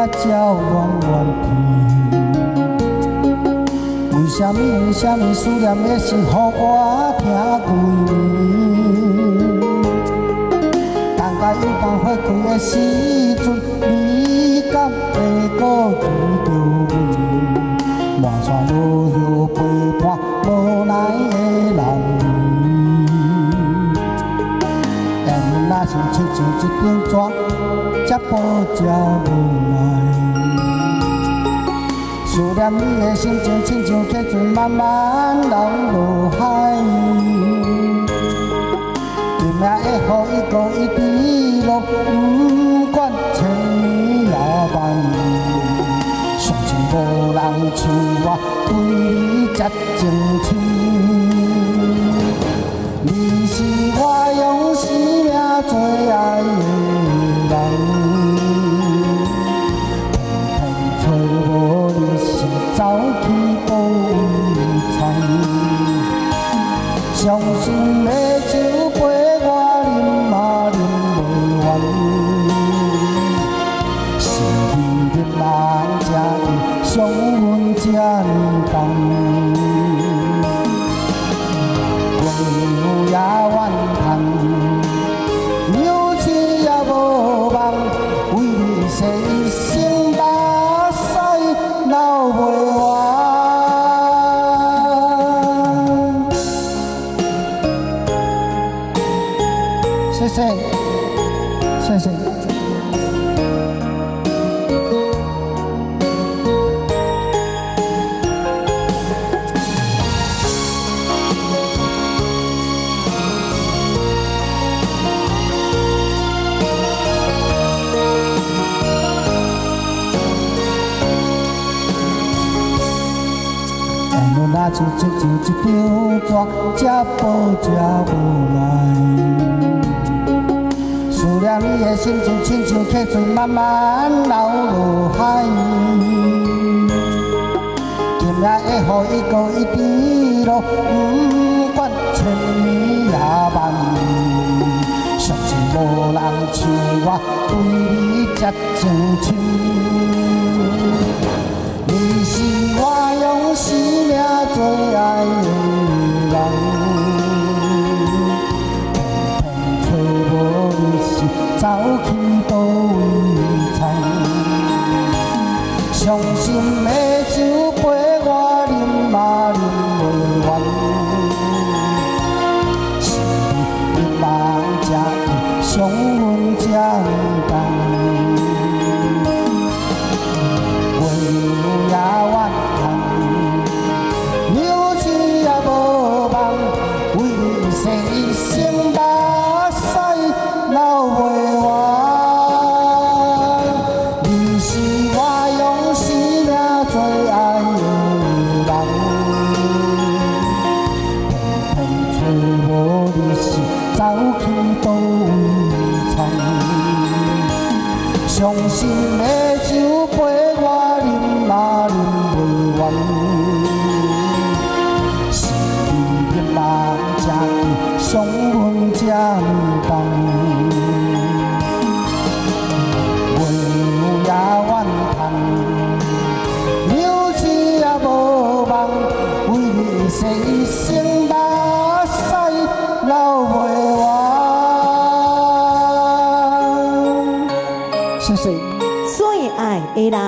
照永远甜。为什么思念的心，予我听规暝？等甲有空花开的时阵，你敢会搁记着阮？满山落叶陪伴无奈的人儿，缘若是亲像一张纸，才保这无奈。思念你的心情，亲像溪水慢慢流落海。今夜的雨一个一滴落，不管千年也万年。相信无人像我对你这情深。你是我用生命最爱的人。走去倒位藏？伤心的酒杯我饮嘛饮袂完，是你的人才会伤阮这呢重。月有也怨叹，牛市也无望，为你洗一生目屎流袂完。谢谢，谢谢。若是亲像一张纸，才保这无奈。思念你的心情，亲像溪水慢慢流落海。今夜的雨一个一滴落，不管千年也万年。相信无人像我对你这情深。你是我用生命最爱的人，偏偏找无你时，走去倒位藏？伤心的酒杯我饮嘛饮袂完，是你的人才会伤阮这呢重。走去倒位藏？伤心的酒杯我饮嘛饮袂完，是你的人才会伤阮这呢重。月有也怨叹，牛市也无望，为你洗一生目屎流袂完。谢谢。最爱的人。